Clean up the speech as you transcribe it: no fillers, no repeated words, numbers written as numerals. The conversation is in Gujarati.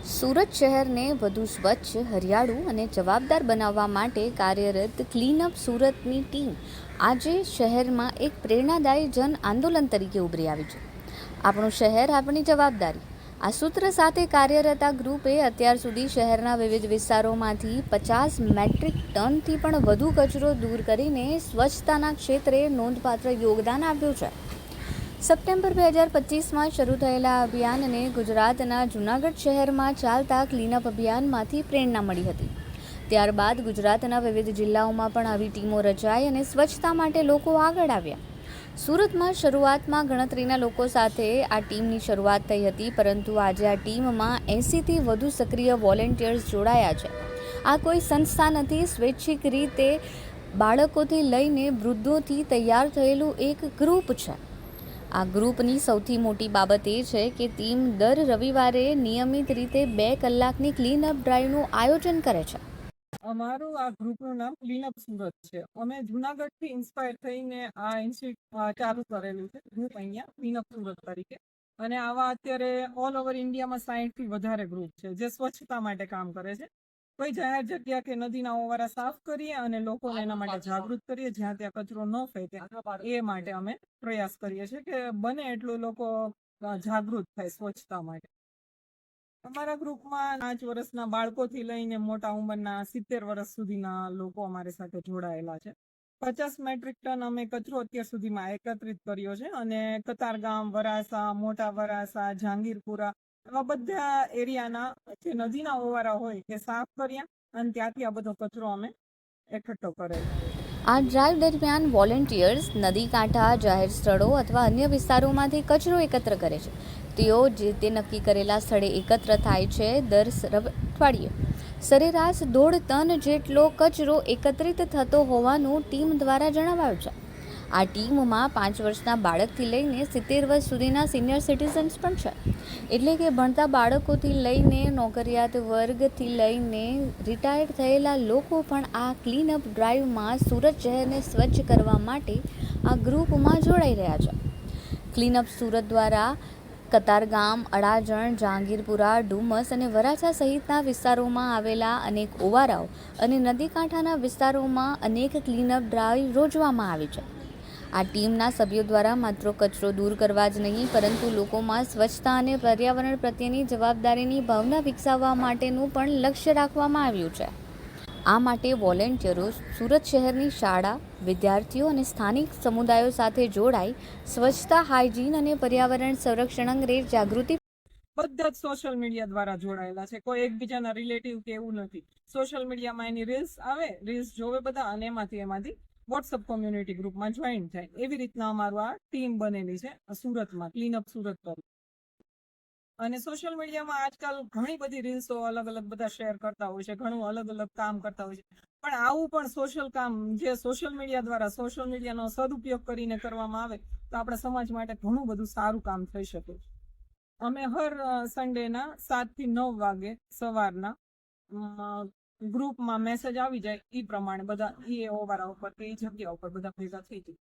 સુરત શહેરને વધુ સ્વચ્છ, હરિયાળું અને જવાબદાર બનાવવા માટે કાર્યરત ક્લીનઅપ સુરતની ટીમ આજે શહેરમાં એક પ્રેરણાદાયી જન આંદોલન તરીકે ઉભરી આવી છે. આપણું શહેર, આપણી જવાબદારી. આ સૂત્ર સાથે કાર્યરત આ ગ્રુપે અત્યાર સુધી શહેરના વિવિધ વિસ્તારોમાંથી 50 મેટ્રિક ટનથી પણ વધુ કચરો દૂર કરીને સ્વચ્છતાના ક્ષેત્રે નોંધપાત્ર યોગદાન આપ્યું છે. સપ્ટેમ્બર 2025માં શરૂ થયેલા અભિયાનને ગુજરાતના જૂનાગઢ શહેરમાં ચાલતા ક્લીનઅપ અભિયાનમાંથી પ્રેરણા મળી હતી. ત્યારબાદ ગુજરાતના વિવિધ જિલ્લાઓમાં પણ આવી ટીમો રચાઈ અને સ્વચ્છતા માટે લોકો આગળ આવ્યા. સુરતમાં શરૂઆતમાં ગણતરીના લોકો સાથે આ ટીમની શરૂઆત થઈ હતી, પરંતુ આજે આ ટીમમાં 80થી વધુ સક્રિય વોલેન્ટિયર્સ જોડાયા છે. આ કોઈ સંસ્થા નથી, સ્વૈચ્છિક રીતે બાળકોથી લઈને વૃદ્ધોથી તૈયાર થયેલું એક ગ્રુપ છે. આ ગ્રુપની સૌથી મોટી બાબત એ છે કે ટીમ દર રવિવારે નિયમિત રીતે 2 કલાકની ક્લીનઅપ ડ્રાઈવનું આયોજન કરે છે. અમારું આ ગ્રુપનું નામ ક્લીનઅપ સુરત છે. અમે જુનાગઢથી ઇન્સ્પાયર થઈને આ ઇન્સ્ટિટ્યૂટ ચાલુ કરેલું છે ગ્રુપ અહીંયા ક્લીનઅપ સુરત તરીકે. અને આવા અત્યારે ઓલ ઓવર ઇન્ડિયામાં 60થી વધારે ગ્રુપ છે જે સ્વચ્છતા માટે કામ કરે છે. કોઈ જાહેર જગ્યા કે નદીના ઓવારા સાફ કરીએ અને લોકોને એના માટે જાગૃત કરીએ, જ્યાં ત્યાં કચરો ન ફેંકે એ માટે અમે પ્રયાસ કરીએ છીએ કે બને એટલું લોકો જાગૃત થાય સ્વચ્છતા માટે. અમારા ગ્રુપમાં 5 વર્ષના બાળકોથી લઈને મોટા ઉંમરના 70 વર્ષ સુધીના લોકો અમારી સાથે જોડાયેલા છે. 50 મેટ્રિક ટન અમે કચરો અત્યાર સુધીમાં એકત્રિત કર્યો છે અને કતારગામ, વરાસા, મોટા વરાસા, જહાંગીરપુરા આવા બધા એરિયાના જે નદીના ઓવારા હોય એ સાફ કર્યા અને ત્યાંથી આ બધો કચરો અમે એકઠો કરેલો. આ ડ્રાઈવ દરમિયાન વોલેન્ટિયર્સ નદી કાંઠા, જાહેર સ્થળો અથવા અન્ય વિસ્તારોમાંથી કચરો એકત્ર કરે છે. તેઓ જે તે નક્કી કરેલા સ્થળે એકત્ર થાય છે. દર અઠવાડિયે સરેરાશ 1.5 ટન જેટલો કચરો એકત્રિત થતો હોવાનું ટીમ દ્વારા જણાવાયું છે. આ ટીમમાં 5 વર્ષના બાળકથી લઈને 70 વર્ષ સુધીના સિનિયર સિટીઝન્સ પણ છે. એટલે કે ભણતા બાળકોથી લઈને નોકરિયાત વર્ગથી લઈને રિટાયર્ડ થયેલા લોકો પણ આ ક્લીનઅપ ડ્રાઈવમાં સુરત શહેરને સ્વચ્છ કરવા માટે આ ગ્રુપમાં જોડાઈ રહ્યા છે. ક્લીનઅપ સુરત દ્વારા કતારગામ, અડાજણ, જહાંગીરપુરા, ડુમસ અને વરાછા સહિતના વિસ્તારોમાં આવેલા અનેક ઓવારાઓ અને નદીકાંઠાના વિસ્તારોમાં અનેક ક્લીનઅપ ડ્રાઈવ યોજવામાં આવી છે. આ ટીમના સભ્યો દ્વારા માત્ર કચરો દૂર કરવા જ નહીં, પરંતુ લોકોમાં સ્વચ્છતા અને પર્યાવરણ પ્રત્યેની જવાબદારીની ભાવના વિકસાવવા માટેનું પણ લક્ષ્ય રાખવામાં આવ્યું છે. આ માટે વોલેન્ટિયરો સુરત શહેરની શાળા, વિદ્યાર્થીઓ અને સ્થાનિક સમુદાયો સાથે જોડાઈ સ્વચ્છતા, હાઇજીન અને પર્યાવરણ સંરક્ષણ અંગે જાગૃતિ. બધા જ સોશિયલ મીડિયા દ્વારા જોડાયેલા છે. કોઈ એકબીજાના રિલેટિવ કે એવું નથી. સોશિયલ મીડિયામાં એની રીલ્સ આવે, રીલ્સ જોવે બધા અને એમાંથી વોટ્સઅપ કોમ્યુનિટી ગ્રુપમાં જોઈન થાય. એવી રીતના અમારું આ ટીમ બનેલી છે સુરતમાં, ક્લીનઅપ સુરત પર. અને સોશિયલ મીડિયામાં આજકાલ ઘણી બધી રીલ્સો અલગ અલગ બધા શેર કરતા હોય છે, ઘણું અલગ અલગ કામ કરતા હોય છે. પણ આવું પણ સોશિયલ કામ જે સોશિયલ મીડિયા દ્વારા સોશિયલ મીડિયાનો સદુપયોગ કરીને કરવામાં આવે તો આપણા સમાજ માટે ઘણું બધું સારું કામ થઈ શકે. અમે હર સન્ડેના 7 થી 9 વાગે સવારના ગ્રુપમાં મેસેજ આવી જાય એ પ્રમાણે બધા એ ઓવારા ઉપર કે એ જગ્યા ઉપર બધા ભેગા થઈ જાય.